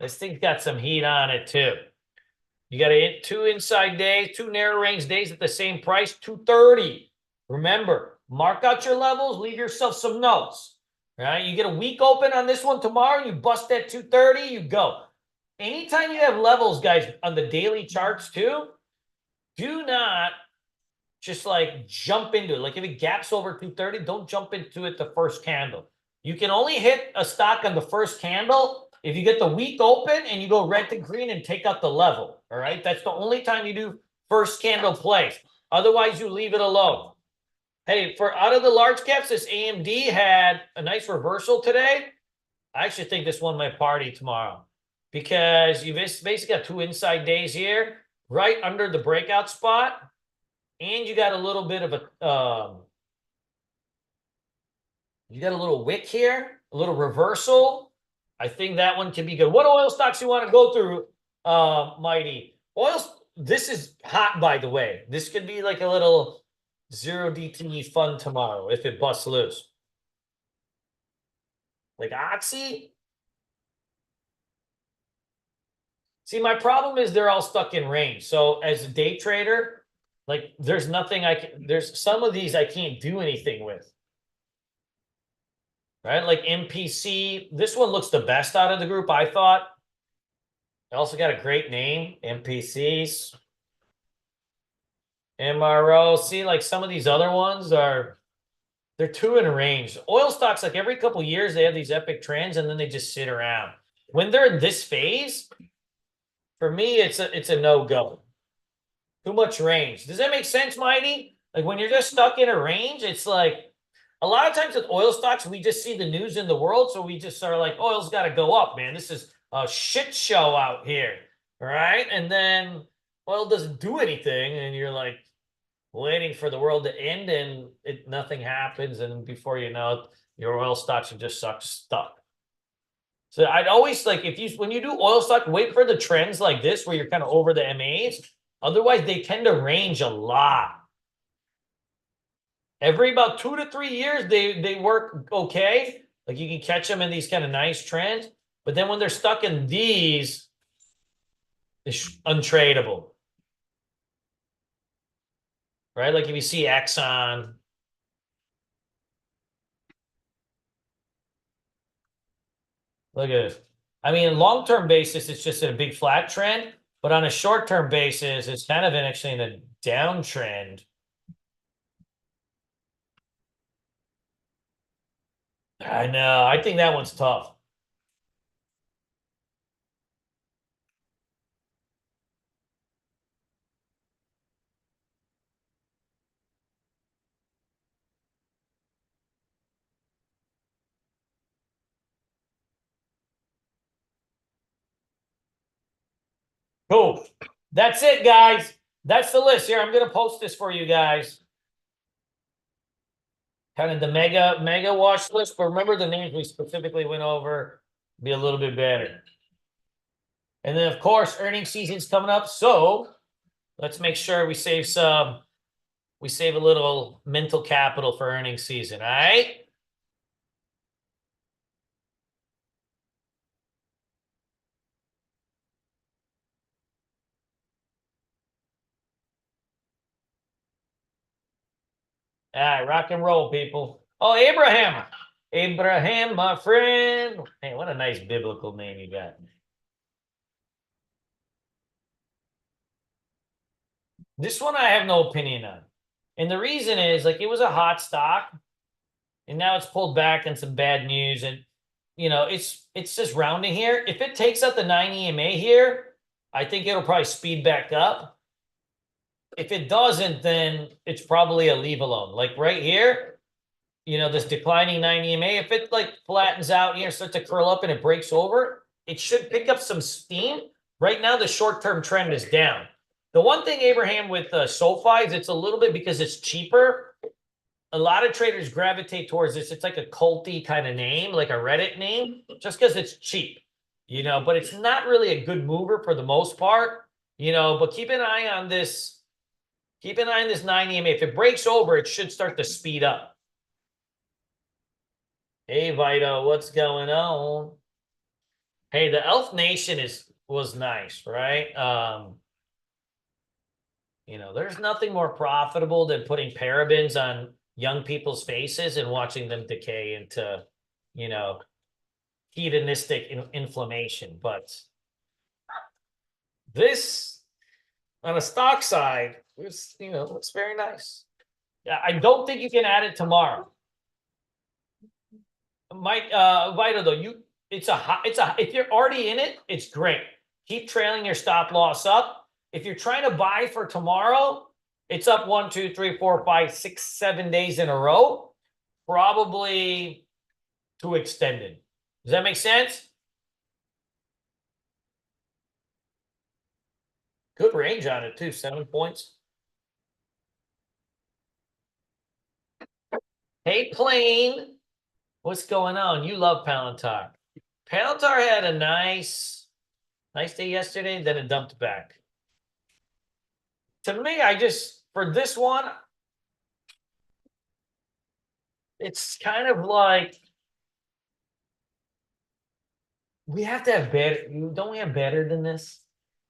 thing's got some heat on it too. You got to hit 2 inside days, 2 narrow range days at the same price, 230. Remember, mark out your levels, leave yourself some notes. All right. You get a week open on this one tomorrow, you bust that 230, you go. Anytime you have levels, guys, on the daily charts too, do not just like jump into it. Like if it gaps over 230, don't jump into it the first candle. You can only hit a stock on the first candle if you get the week open and you go red to green and take out the level. All right. That's the only time you do first candle plays. Otherwise, you leave it alone. Hey, for out of the large caps, this AMD had a nice reversal today. I actually think this one might party tomorrow because you basically got 2 inside days here, right under the breakout spot. And you got a little bit of a, you got a little wick here, a little reversal. I think that one can be good. What oil stocks you want to go through, Mighty? This is hot, by the way. This could be like a little 0DTE fun tomorrow if it busts loose. Like Oxy. See, my problem is they're all stuck in range. So as a day trader, like there's nothing there's some of these I can't do anything with. Right? Like MPC, this one looks the best out of the group, I thought. It also got a great name, MPCs. MRO. See, like some of these other ones they're 2 in range. Oil stocks, like every couple years, they have these epic trends and then they just sit around. When they're in this phase, for me, it's a no-go. Too much range. Does that make sense, Mighty? Like when you're just stuck in a range, it's like a lot of times with oil stocks, we just see the news in the world. So we just are like, oil's got to go up, man. This is a shit show out here. All right. And then oil doesn't do anything. And you're like waiting for the world to end and nothing happens. And before you know it, your oil stocks are just stuck. So I'd always like when you do oil stock, wait for the trends like this where you're kind of over the MAs. Otherwise, they tend to range a lot. Every about 2 to 3 years, they work okay. Like you can catch them in these kind of nice trends. But then when they're stuck in these, it's untradeable. Right? Like if you see Exxon. Look at it. I mean, long-term basis, it's just in a big flat trend. But on a short-term basis, it's kind of actually in a downtrend. I know. I think that one's tough. Cool. That's it, guys. That's the list here. I'm going to post this for you guys. Kind of the mega watch list, but remember the names we specifically went over, be a little bit better. And then, of course, earnings season's coming up. So let's make sure we save a little mental capital for earnings season. All right. All right, rock and roll, people. Oh, Abraham. Abraham, my friend. Hey, what a nice biblical name you got. This one I have no opinion on. And the reason is like it was a hot stock and now it's pulled back and some bad news. And it's just rounding here. If it takes out the 9 EMA here, I think it'll probably speed back up. If it doesn't, then it's probably a leave alone. Like right here, this declining 9 EMA, if it like flattens out here, starts to curl up and it breaks over, it should pick up some steam. Right now, the short-term trend is down. The one thing, Abraham, with SoFi is it's a little bit because it's cheaper. A lot of traders gravitate towards this. It's like a culty kind of name, like a Reddit name, just because it's cheap, but it's not really a good mover for the most part, but keep an eye on this. Keep an eye on this 9 EMA. If it breaks over, it should start to speed up. Hey, Vito, what's going on? Hey, the Elf Nation was nice, right? There's nothing more profitable than putting parabens on young people's faces and watching them decay into, hedonistic inflammation. But this, on a stock side, looks very nice. Yeah, I don't think you can add it tomorrow. Mike, Vito, though, if you're already in it, it's great. Keep trailing your stop loss up. If you're trying to buy for tomorrow, it's up 1, 2, 3, 4, 5, 6, 7 days in a row, probably too extended. Does that make sense? Good range on it too, 7 points. Hey, Plane, what's going on? You love Palantir. Palantir had a nice day yesterday, then it dumped back. To me, for this one, it's kind of like we have to have better. Don't we have better than this?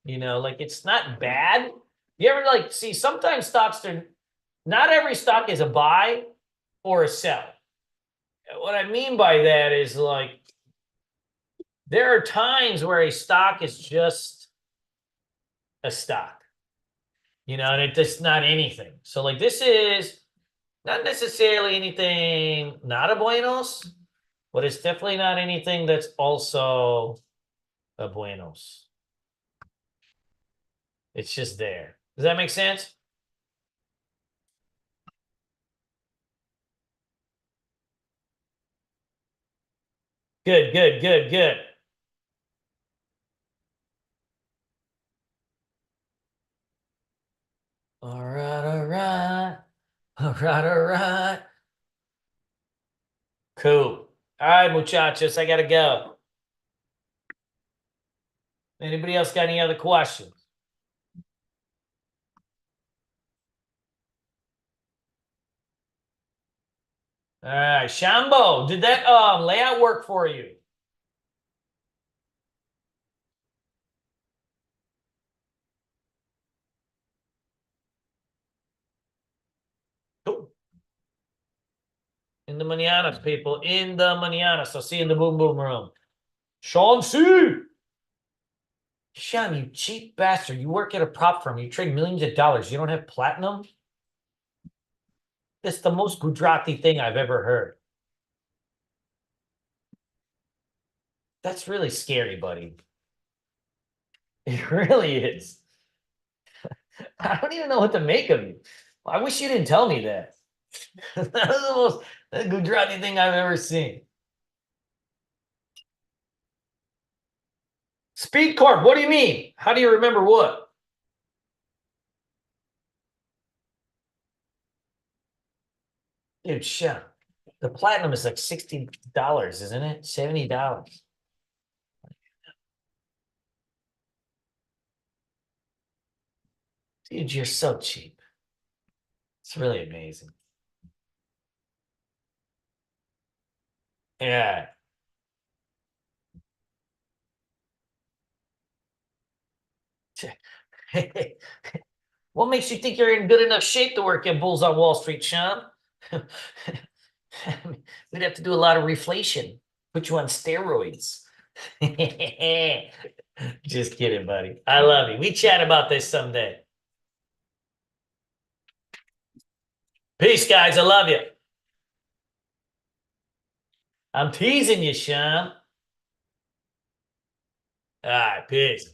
Like it's not bad. You ever see sometimes stocks not every stock is a buy or a sell. What I mean by that is like there are times where a stock is just a stock, and it's just not anything. So like this is not necessarily anything not a buenos, but it's definitely not anything that's also a buenos. It's just there. Does that make sense? Good, good, good, good. All right, all right. All right, all right. Cool. All right, muchachos, I gotta go. Anybody else got any other questions? All right, Shambo, did that layout work for you? Cool. In the mañanas, people. In the mañanas. I'll see you in the boom boom room. Sean C. Sean, you cheap bastard. You work at a prop firm. You trade millions of dollars. You don't have platinum? That's the most Gujarati thing I've ever heard. That's really scary, buddy. It really is. I don't even know what to make of you. I wish you didn't tell me that. That was the most Gujarati thing I've ever seen. Speed Corp, what do you mean? How do you remember what? Dude, shut up. The platinum is like $60, isn't it? $70. Dude, you're so cheap. It's really amazing. Yeah. What makes you think you're in good enough shape to work at Bulls on Wall Street, Sean? We'd have to do a lot of reflation, put you on steroids. Just kidding, buddy. I love you. We chat about this someday. Peace, guys. I love you. I'm teasing you, Sean. All right, peace.